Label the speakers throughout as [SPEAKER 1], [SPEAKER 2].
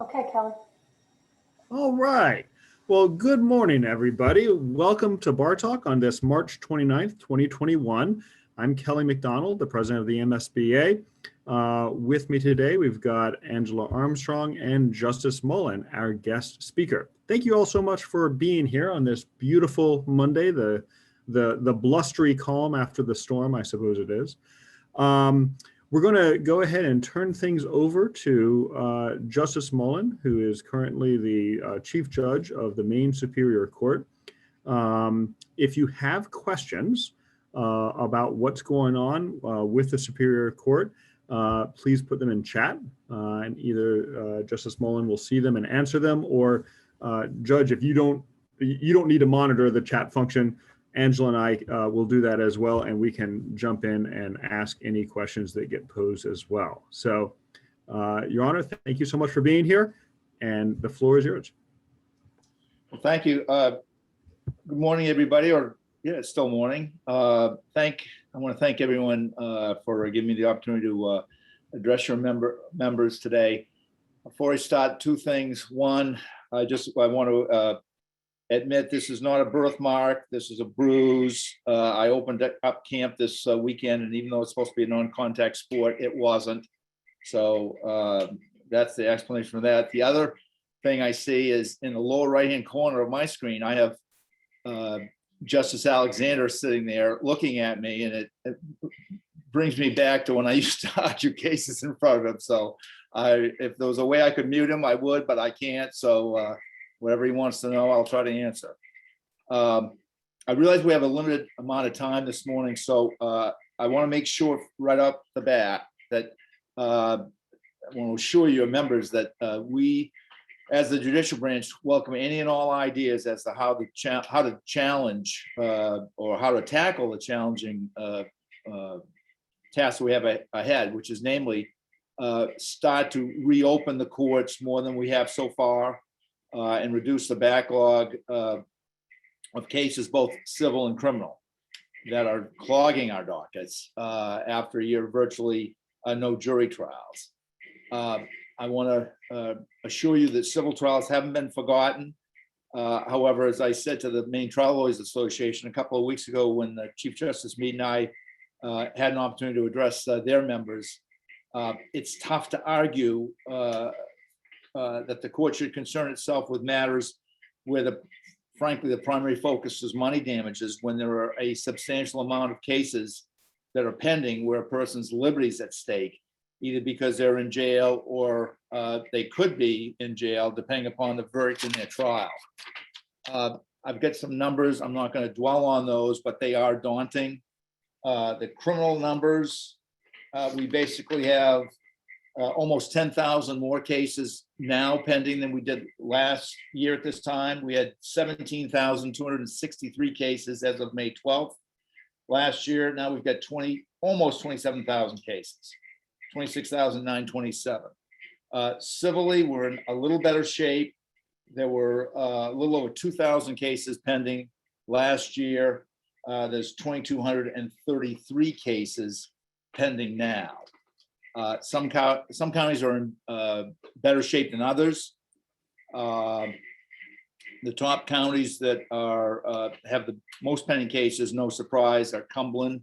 [SPEAKER 1] Okay, Kelly.
[SPEAKER 2] All right. Well, good morning, everybody. Welcome to Bar Talk on this March 29th, 2021. I'm Kelly McDonald, the president of the MSBA. With me today, we've got Angela Armstrong and Justice Mullen, our guest speaker. Thank you all so much for being here on this beautiful Monday, the blustery calm after the storm, I suppose it is. We're going to go ahead and turn things over to Justice Mullen, who is currently the Chief Judge of the Maine Superior Court. If you have questions about what's going on with the Superior Court, please put them in chat, and either Justice Mullen will see them and answer them, or Judge, if you don't need to monitor the chat function, Angela and I will do that as well, and we can jump in and ask any questions that get posed as well. So, Your Honor, thank you so much for being here, and the floor is yours.
[SPEAKER 3] Well, thank you. Good morning, everybody, or yeah, it's still morning. I want to thank everyone for giving me the opportunity to address your members today. Before I start, two things. One, I want to admit this is not a birthmark. This is a bruise. I opened up camp this weekend, and even though it's supposed to be a non-contact sport, it wasn't. So that's the explanation for that. The other thing I see is in the lower right-hand corner of my screen, I have Justice Alexander sitting there looking at me, and it brings me back to when I used to argue cases in front of him. So if there was a way I could mute him, I would, but I can't. So whatever he wants to know, I'll try to answer. I realize we have a limited amount of time this morning, so I want to make sure right off the bat that I want to assure your members that we, as the judicial branch, welcome any and all ideas as to how to challenge or how to tackle the challenging tasks we have ahead, which is namely start to reopen the courts more than we have so far. And reduce the backlog of cases, both civil and criminal, that are clogging our dockets after a year of virtually no jury trials. I want to assure you that civil trials haven't been forgotten. However, as I said to the Maine Trial Lawyers Association a couple of weeks ago, when the Chief Justice Meade and I had an opportunity to address their members, it's tough to argue that the court should concern itself with matters where frankly, the primary focus is money damages, when there are a substantial amount of cases that are pending where a person's liberty is at stake, either because they're in jail or they could be in jail, depending upon the verdict in their trial. I've got some numbers. I'm not going to dwell on those, but they are daunting. The criminal numbers, we basically have almost 10,000 more cases now pending than we did last year at this time. We had 17,263 cases as of May 12th last year. Now we've got almost 27,000 cases, 26,927. Civilly, we're in a little better shape. There were a little over 2,000 cases pending last year. There's 2,233 cases pending now. Some counties are in better shape than others. The top counties that have the most pending cases, no surprise, are Cumberland,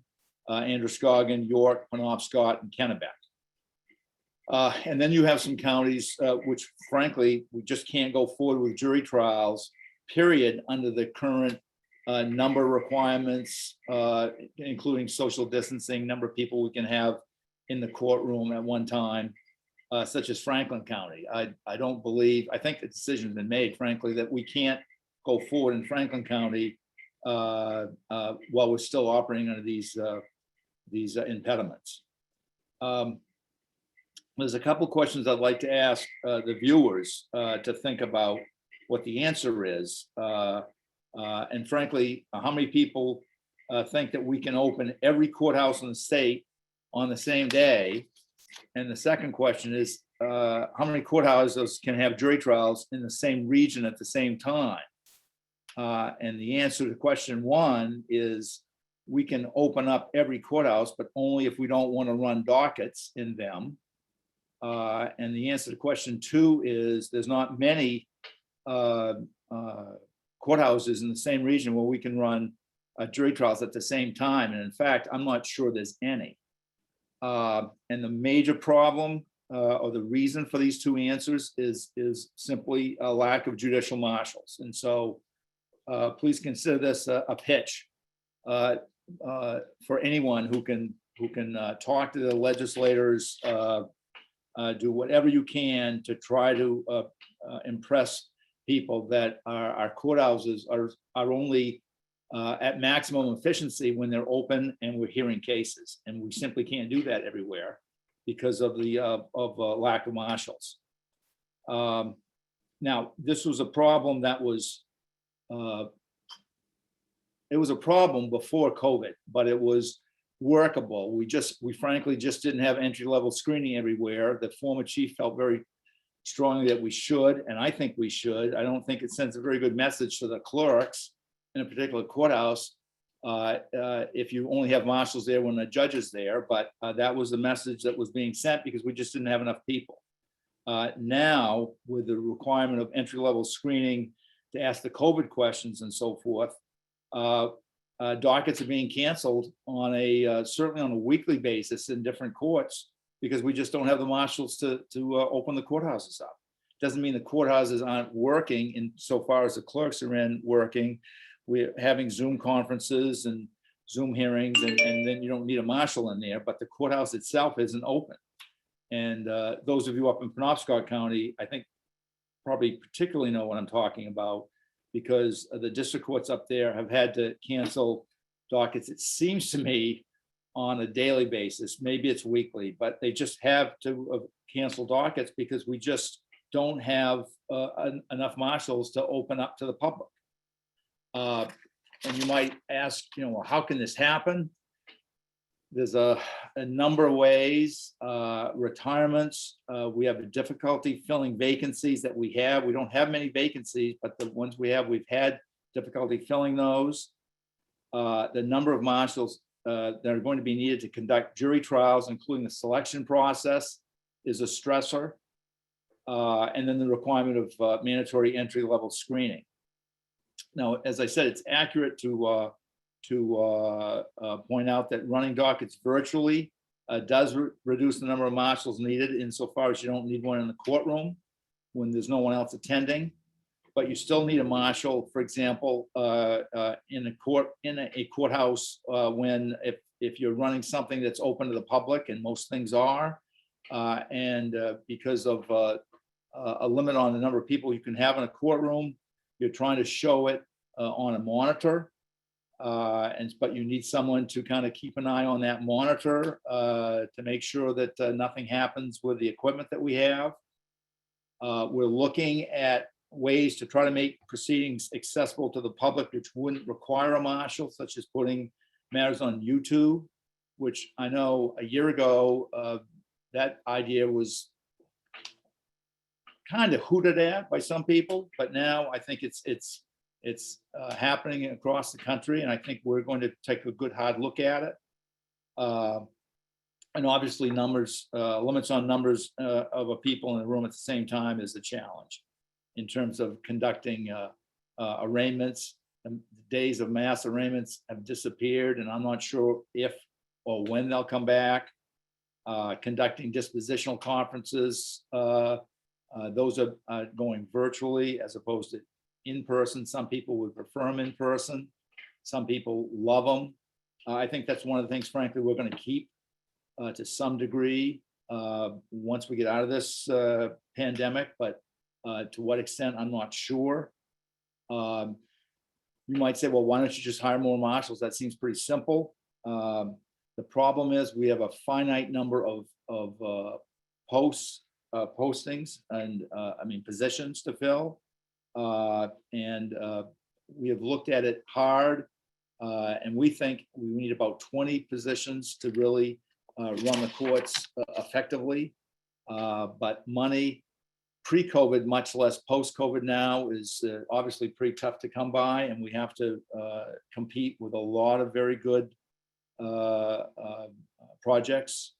[SPEAKER 3] Androscoggin, York, Penobscot, and Kennebec. And then you have some counties which, frankly, we just can't go forward with jury trials, period, under the current number requirements, including social distancing, number of people we can have in the courtroom at one time, such as Franklin County. I think the decision has been made, frankly, that we can't go forward in Franklin County while we're still operating under these impediments. There's a couple questions I'd like to ask the viewers to think about what the answer is. And frankly, how many people think that we can open every courthouse in the state on the same day? And the second question is, how many courthouses can have jury trials in the same region at the same time? And the answer to question one is we can open up every courthouse, but only if we don't want to run dockets in them. And the answer to question 2 is there's not many courthouses in the same region where we can run jury trials at the same time. And in fact, I'm not sure there's any. And the major problem or the reason for these 2 answers is simply a lack of judicial marshals. And so please consider this a pitch for anyone who can talk to the legislators, do whatever you can to try to impress people that our courthouses are only at maximum efficiency when they're open and we're hearing cases, and we simply can't do that everywhere because of the lack of marshals. Now, this was a problem that was it was a problem before COVID, but it was workable. We frankly just didn't have entry-level screening everywhere. The former chief felt very strongly that we should, and I think we should. I don't think it sends a very good message to the clerks in a particular courthouse if you only have marshals there when the judge is there, but that was the message that was being sent because we just didn't have enough people. Now, with the requirement of entry-level screening to ask the COVID questions and so forth, dockets are being canceled on certainly on a weekly basis in different courts because we just don't have the marshals to open the courthouses up. Doesn't mean the courthouses aren't working in so far as the clerks are in working. We're having Zoom conferences and Zoom hearings, and then you don't need a marshal in there, but the courthouse itself isn't open. And those of you up in Penobscot County, I think probably particularly know what I'm talking about, because the district courts up there have had to cancel dockets, it seems to me, on a daily basis. Maybe it's weekly, but they just have to cancel dockets because we just don't have enough marshals to open up to the public. And you might ask, well, how can this happen? There's a number of ways. Retirements, we have a difficulty filling vacancies that we have. We don't have many vacancies, but the ones we have, we've had difficulty filling those. The number of marshals that are going to be needed to conduct jury trials, including the selection process, is a stressor. And then the requirement of mandatory entry-level screening. Now, as I said, it's accurate to point out that running dockets virtually does reduce the number of marshals needed insofar as you don't need one in the courtroom when there's no one else attending. But you still need a marshal, for example, in a courthouse when if you're running something that's open to the public, and most things are, and because of a limit on the number of people you can have in a courtroom, you're trying to show it on a monitor, but you need someone to kind of keep an eye on that monitor to make sure that nothing happens with the equipment that we have. We're looking at ways to try to make proceedings accessible to the public, which wouldn't require a marshal, such as putting matters on YouTube, which I know a year ago, that idea was kind of hooted at by some people, but now I think it's happening across the country, and I think we're going to take a good hard look at it. And obviously limits on numbers of people in the room at the same time is a challenge in terms of conducting arraignments. The days of mass arraignments have disappeared, and I'm not sure if or when they'll come back. Conducting dispositional conferences, those are going virtually as opposed to in person. Some people would prefer them in person. Some people love them. I think that's one of the things, frankly, we're going to keep to some degree once we get out of this pandemic, but to what extent, I'm not sure. You might say, well, why don't you just hire more marshals? That seems pretty simple. The problem is we have a finite number of postings and positions to fill. And we have looked at it hard, and we think we need about 20 positions to really run the courts effectively. But money pre-COVID, much less post-COVID now, is obviously pretty tough to come by, and we have to compete with a lot of very good projects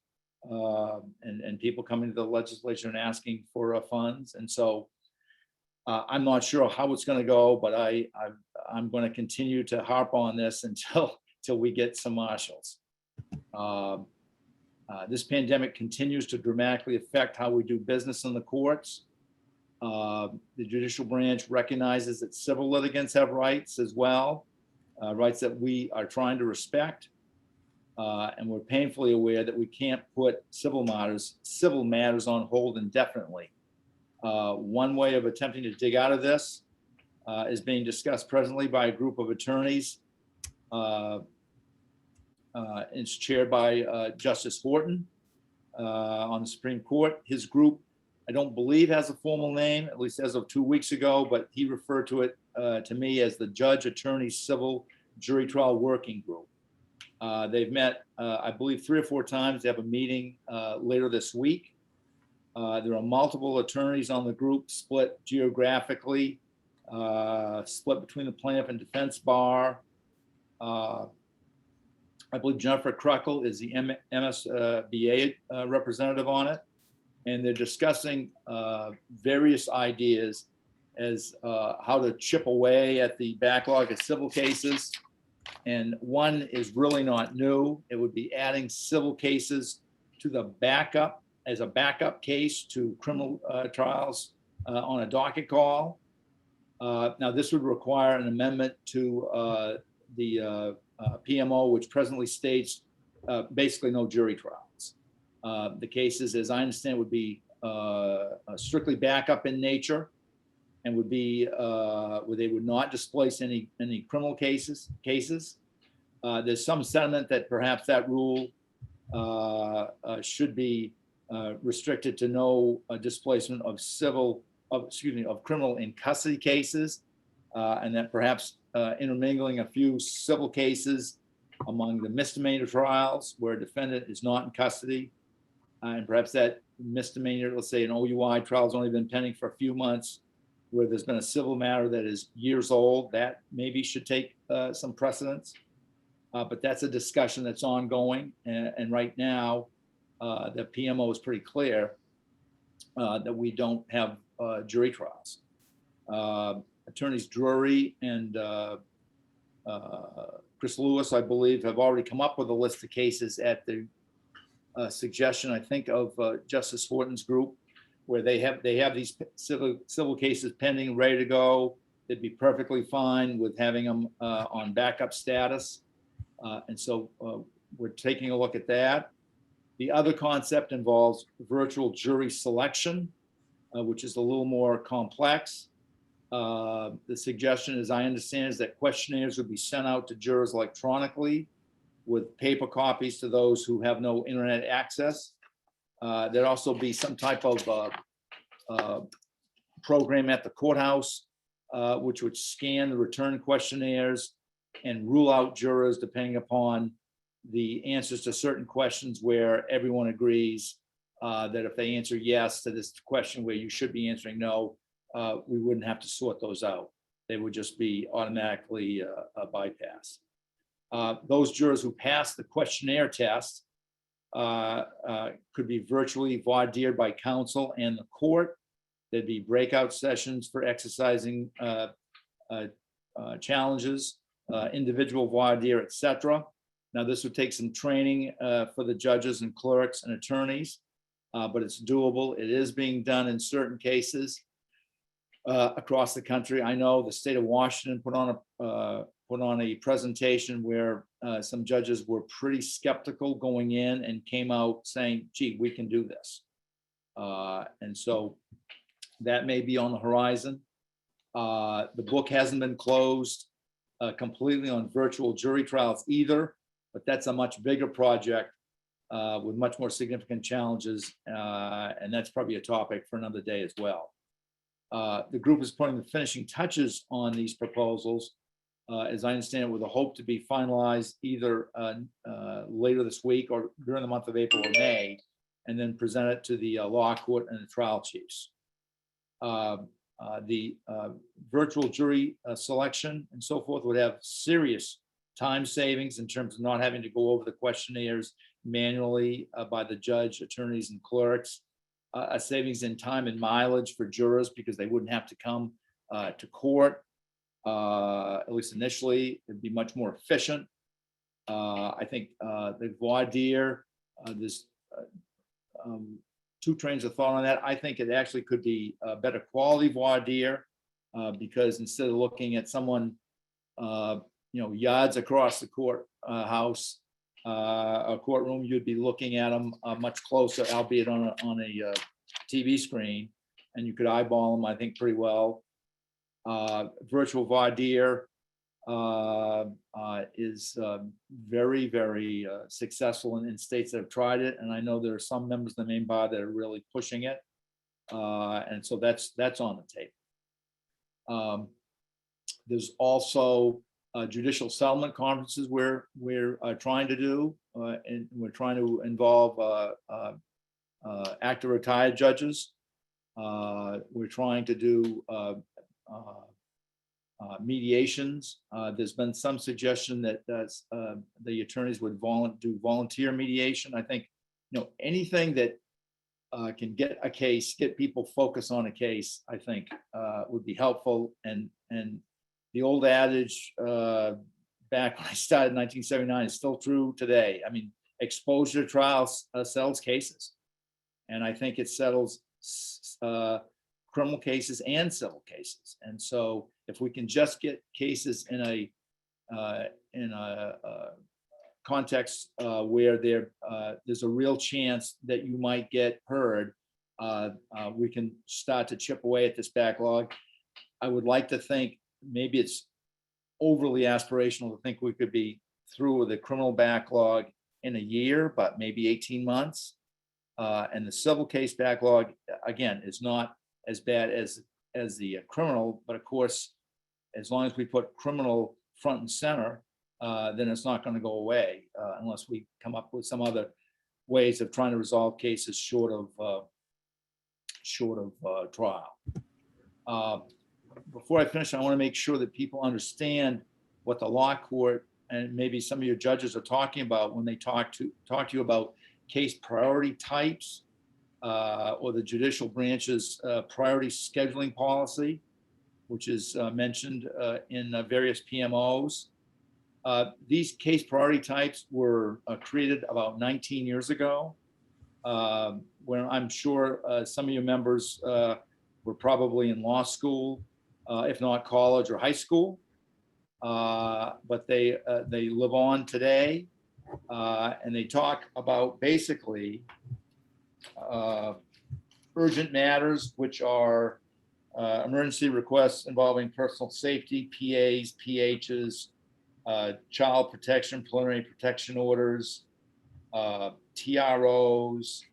[SPEAKER 3] and people coming to the legislature and asking for funds. And so I'm not sure how it's going to go, but I'm going to continue to harp on this until we get some marshals. This pandemic continues to dramatically affect how we do business in the courts. The judicial branch recognizes that civil litigants have rights as well, rights that we are trying to respect. And we're painfully aware that we can't put civil matters on hold indefinitely. One way of attempting to dig out of this is being discussed presently by a group of attorneys. It's chaired by Justice Horton on the Supreme Court. His group, I don't believe, has a formal name, at least as of 2 weeks ago, but he referred to it to me as the Judge Attorney Civil Jury Trial Working Group. They've met, I believe, 3 or 4 times. They have a meeting later this week. There are multiple attorneys on the group, split geographically, split between the plaintiff and defense bar. I believe Jennifer Kruckle is the MSBA representative on it, and they're discussing various ideas as how to chip away at the backlog of civil cases. And one is really not new. It would be adding civil cases to the backup as a backup case to criminal trials on a docket call. Now, this would require an amendment to the PMO, which presently states basically no jury trials. The cases, as I understand, would be strictly backup in nature, and would be where they would not displace any criminal cases. There's some sentiment that perhaps that rule should be restricted to no displacement of criminal in custody cases, and that perhaps intermingling a few civil cases among the misdemeanor trials where a defendant is not in custody, and perhaps that misdemeanor, let's say an OUI trial has only been pending for a few months, where there's been a civil matter that is years old, that maybe should take some precedence. But that's a discussion that's ongoing. And right now, the PMO is pretty clear that we don't have jury trials. Attorneys Drury and Chris Lewis, I believe, have already come up with a list of cases at the suggestion, I think, of Justice Horton's group, where they have these civil cases pending, ready to go. They'd be perfectly fine with having them on backup status. And so we're taking a look at that. The other concept involves virtual jury selection, which is a little more complex. The suggestion, as I understand, is that questionnaires would be sent out to jurors electronically with paper copies to those who have no internet access. There'd also be some type of program at the courthouse, which would scan the return questionnaires and rule out jurors depending upon the answers to certain questions where everyone agrees that if they answer yes to this question where you should be answering no, we wouldn't have to sort those out. They would just be automatically bypassed. Those jurors who pass the questionnaire test could be virtually voir dired by counsel and the court. There'd be breakout sessions for exercising challenges, individual voir dire, etc. Now, this would take some training for the judges and clerks and attorneys, but it's doable. It is being done in certain cases across the country. I know the state of Washington put on a presentation where some judges were pretty skeptical going in and came out saying, gee, we can do this. And so that may be on the horizon. The book hasn't been closed completely on virtual jury trials either, but that's a much bigger project with much more significant challenges. And that's probably a topic for another day as well. The group is putting the finishing touches on these proposals, as I understand it, with a hope to be finalized either later this week or during the month of April or May, and then present it to the law court and the trial chiefs. The virtual jury selection and so forth would have serious time savings in terms of not having to go over the questionnaires manually by the judge, attorneys, and clerks, a savings in time and mileage for jurors because they wouldn't have to come to court, at least initially. It'd be much more efficient. I think the voir dire, there's two trains of thought on that. I think it actually could be a better quality voir dire because instead of looking at someone, yards across the courthouse, a courtroom, you'd be looking at them much closer, albeit on a TV screen, and you could eyeball them, I think, pretty well. Virtual voir dire is very, very successful in states that have tried it, and I know there are some members of the Maine Bar that are really pushing it, and so that's on the table. There's also judicial settlement conferences we're trying to do, and we're trying to involve active retired judges. We're trying to do mediations. There's been some suggestion that the attorneys would do volunteer mediation. I think anything that can get people focused on a case, I think would be helpful. And the old adage back when I started in 1979 is still true today. I mean, exposure to trials settles cases, and I think it settles criminal cases and civil cases. And so if we can just get cases in a context where there's a real chance that you might get heard, we can start to chip away at this backlog. I would like to think maybe it's overly aspirational to think we could be through with the criminal backlog in a year, but maybe 18 months. And the civil case backlog, again, is not as bad as the criminal, but of course, as long as we put criminal front and center, then it's not going to go away unless we come up with some other ways of trying to resolve cases short of trial. Before I finish, I want to make sure that people understand what the law court and maybe some of your judges are talking about when they talk to you about case priority types or the judicial branch's priority scheduling policy, which is mentioned in various PMOs. These case priority types were created about 19 years ago, when I'm sure some of your members were probably in law school, if not college or high school, but they live on today, and they talk about basically urgent matters, which are emergency requests involving personal safety, PAs, PHs, child protection, preliminary protection orders, TROs,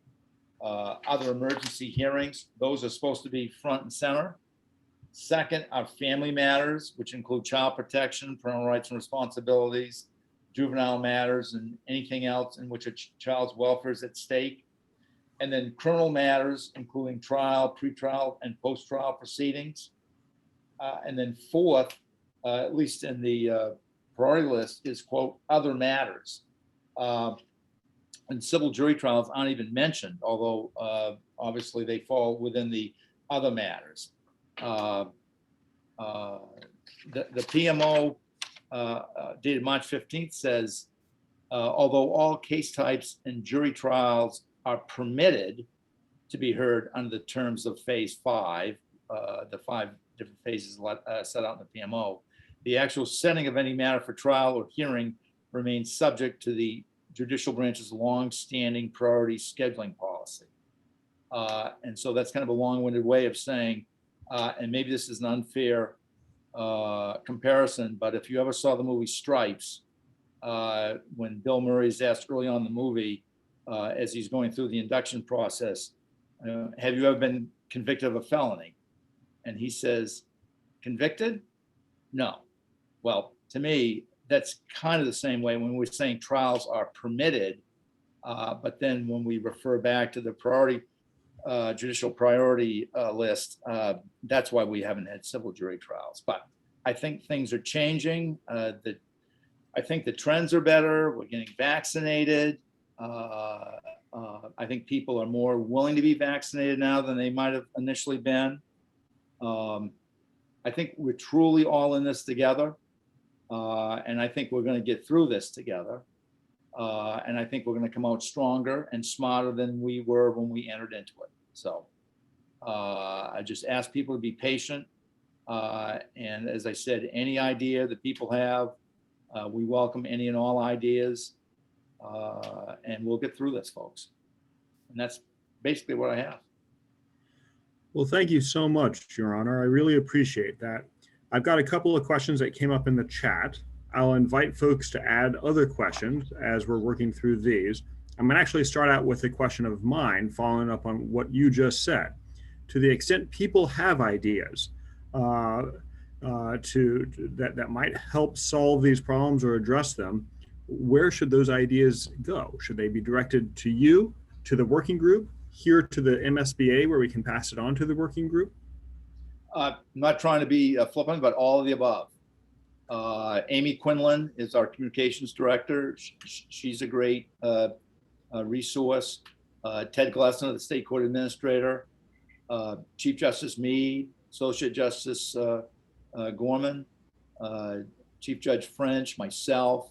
[SPEAKER 3] other emergency hearings. Those are supposed to be front and center. Second are family matters, which include child protection, parental rights and responsibilities, juvenile matters, and anything else in which a child's welfare is at stake. And then criminal matters, including trial, pretrial, and post-trial proceedings. And then fourth, at least in the priority list, is, quote, other matters. And civil jury trials aren't even mentioned, although obviously they fall within the other matters. The PMO dated March 15th says, although all case types and jury trials are permitted to be heard under the terms of phase 5, the 5 different phases set out in the PMO, the actual setting of any matter for trial or hearing remains subject to the judicial branch's long-standing priority scheduling policy. And so that's kind of a long-winded way of saying, and maybe this is an unfair comparison, but if you ever saw the movie Stripes, when Bill Murray is asked early on in the movie, as he's going through the induction process, have you ever been convicted of a felony? And he says, convicted? No. Well, to me, that's kind of the same way when we're saying trials are permitted, but then when we refer back to the priority judicial priority list, that's why we haven't had civil jury trials. But I think things are changing. I think the trends are better. We're getting vaccinated. I think people are more willing to be vaccinated now than they might have initially been. I think we're truly all in this together. And I think we're going to get through this together. And I think we're going to come out stronger and smarter than we were when we entered into it. So I just ask people to be patient. And as I said, any idea that people have, we welcome any and all ideas. And we'll get through this, folks. And that's basically what I have.
[SPEAKER 2] Well, thank you so much, Your Honor. I really appreciate that. I've got a couple of questions that came up in the chat. I'll invite folks to add other questions as we're working through these. I'm going to actually start out with a question of mine, following up on what you just said. To the extent people have ideas that might help solve these problems or address them, where should those ideas go? Should they be directed to you, to the working group, here to the MSBA where we can pass it on to the working group?
[SPEAKER 3] I'm not trying to be flippant, but all of the above. Amy Quinlan is our communications director. She's a great resource. Ted Glessner, the state court administrator. Chief Justice Meade, Associate Justice Gorman, Chief Judge French, myself.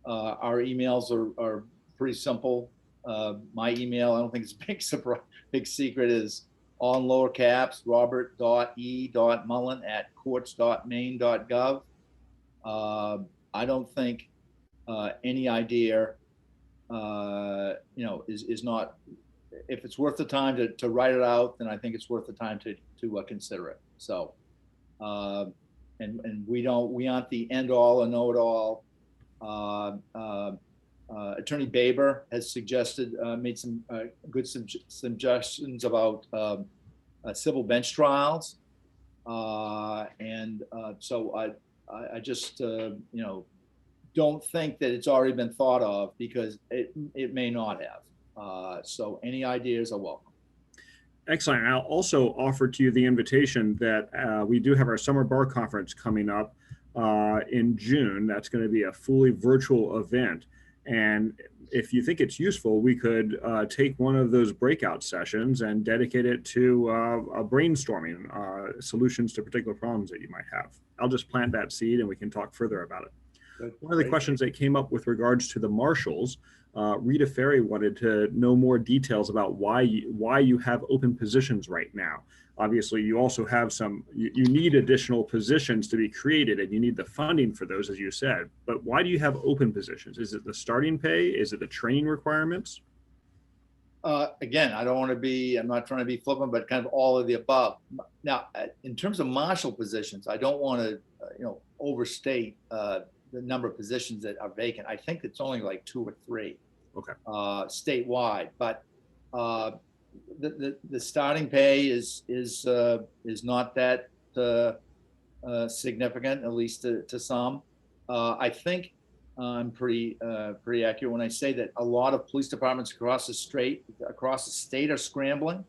[SPEAKER 3] Our emails are pretty simple. My email, I don't think it's a big secret, is all in lower caps, robert.e.mullen@courts.maine.gov. I don't think any idea, is not, if it's worth the time to write it out, then I think it's worth the time to consider it. So, and we aren't the end all and know it all. Attorney Baber has made some good suggestions about civil bench trials. So I just, don't think that it's already been thought of, because it may not have. So any ideas are welcome.
[SPEAKER 2] Excellent. And I'll also offer to you the invitation that we do have our summer bar conference coming up in June. That's going to be a fully virtual event. And if you think it's useful, we could take one of those breakout sessions and dedicate it to a brainstorming solutions to particular problems that you might have. I'll just plant that seed and we can talk further about it.
[SPEAKER 3] Good.
[SPEAKER 2] One of the questions that came up with regards to the marshals, Rita Ferry wanted to know more details about why you have open positions right now. Obviously, you also have you need additional positions to be created, and you need the funding for those, as you said. But why do you have open positions? Is it the starting pay? Is it the training requirements?
[SPEAKER 3] Again, I'm not trying to be flippant, but kind of all of the above. Now, in terms of marshal positions, I don't want to, overstate the number of positions that are vacant. I think it's only like 2 or 3.
[SPEAKER 2] Okay.
[SPEAKER 3] Statewide, but the starting pay is not that significant, at least to some. I think I'm pretty accurate when I say that a lot of police departments across the state are scrambling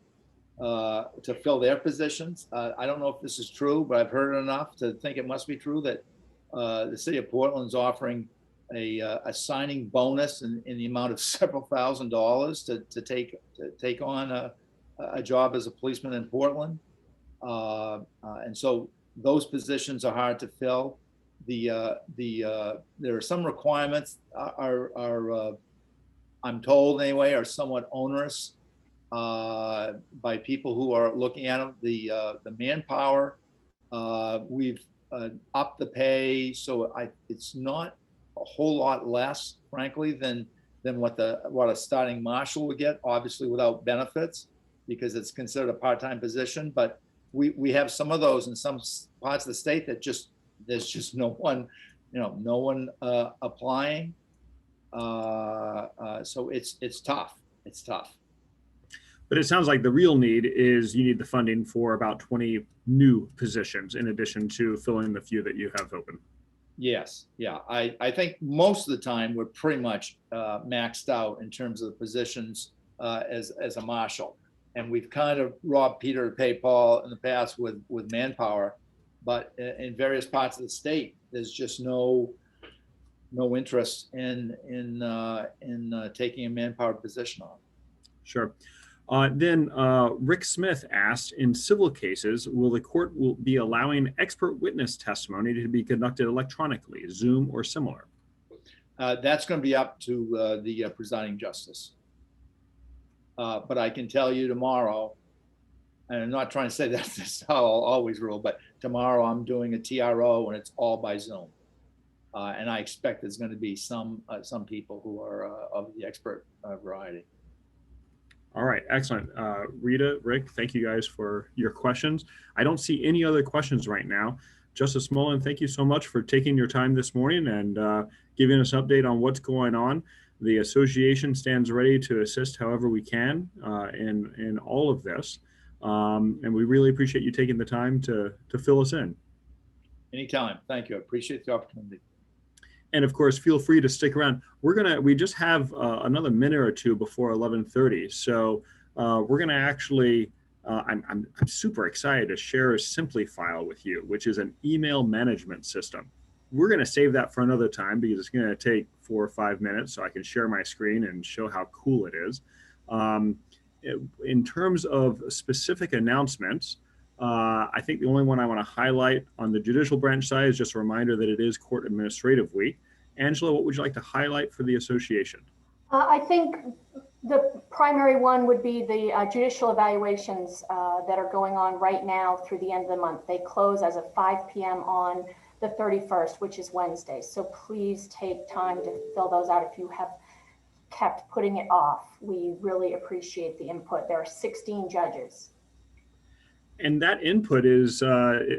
[SPEAKER 3] to fill their positions. I don't know if this is true, but I've heard enough to think it must be true that the city of Portland's offering a signing bonus in the amount of several $1,000s to take on a job as a policeman in Portland. And so those positions are hard to fill. There are some requirements are I'm told anyway, are somewhat onerous by people who are looking at them. The manpower, we've upped the pay, so it's not a whole lot less, frankly, than what a starting marshal would get, obviously without benefits, because it's considered a part-time position. But we have some of those in some parts of the state that there's just no one applying. So it's tough. It's tough.
[SPEAKER 2] But it sounds like the real need is you need the funding for about 20 new positions in addition to filling the few that you have open.
[SPEAKER 3] Yes. Yeah. I think most of the time we're pretty much maxed out in terms of the positions as a marshal. And we've kind of robbed Peter to pay Paul in the past with manpower. But in various parts of the state, there's just no no interest in taking a manpower position on.
[SPEAKER 2] Sure. Then Rick Smith asked, in civil cases, will the court will be allowing expert witness testimony to be conducted electronically, Zoom or similar?
[SPEAKER 3] That's going to be up to the presiding justice. But I can tell you tomorrow, and I'm not trying to say that this is how I'll always rule, but tomorrow I'm doing a TRO and it's all by Zoom. And I expect there's going to be some people who are of the expert variety.
[SPEAKER 2] All right, excellent. Rita, Rick, thank you guys for your questions. I don't see any other questions right now. Justice Mullen, thank you so much for taking your time this morning and giving us an update on what's going on. The association stands ready to assist however we can in all of this. And we really appreciate you taking the time to fill us in.
[SPEAKER 3] Anytime. Thank you. I appreciate the opportunity.
[SPEAKER 2] And of course, feel free to stick around. We just have another minute or two before 11:30. So we're gonna actually, I'm super excited to share a Simply file with you, which is an email management system. We're gonna save that for another time because it's gonna take 4 or 5 minutes so I can share my screen and show how cool it is. In terms of specific announcements, I think the only one I want to highlight on the judicial branch side is just a reminder that it is Court Administrative Week. Angela, what would you like to highlight for the association?
[SPEAKER 1] I think the primary one would be the judicial evaluations that are going on right now through the end of the month. They close as of 5 p.m. on the 31st, which is Wednesday. So please take time to fill those out if you have kept putting it off. We really appreciate the input. There are 16 judges.
[SPEAKER 2] And that input is,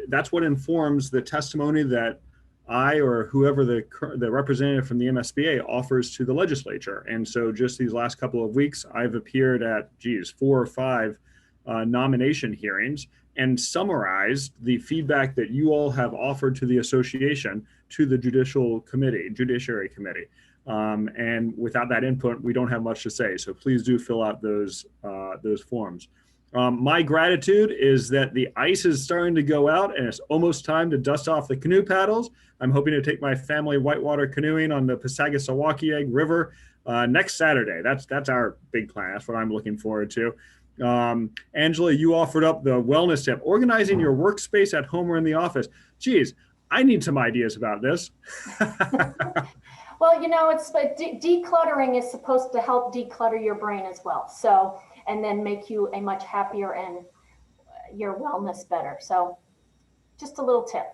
[SPEAKER 2] that's what informs the testimony that I or whoever the representative from the MSBA offers to the legislature. And so just these last couple of weeks, I've appeared at, 4 or 5 nomination hearings and summarized the feedback that you all have offered to the association to the Judiciary Committee. And without that input, we don't have much to say. So please do fill out those forms. My gratitude is that the ice is starting to go out and it's almost time to dust off the canoe paddles. I'm hoping to take my family whitewater canoeing on the Passagasawakiyag River next Saturday. That's our big plan. That's what I'm looking forward to. Angela, you offered up the wellness tip, organizing your workspace at home or in the office. Geez, I need some ideas about this.
[SPEAKER 1] Well, it's decluttering is supposed to help declutter your brain as well. So, and then make you a much happier and your wellness better. So just a little tip.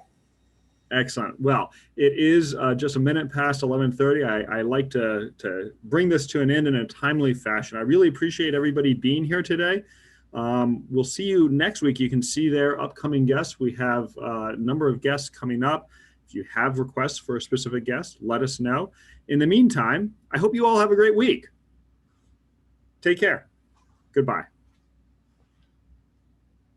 [SPEAKER 2] Excellent. Well, it is just a minute past 11:30. I like to bring this to an end in a timely fashion. I really appreciate everybody being here today. We'll see you next week. You can see their upcoming guests. We have a number of guests coming up. If you have requests for a specific guest, let us know. In the meantime, I hope you all have a great week. Take care. Goodbye.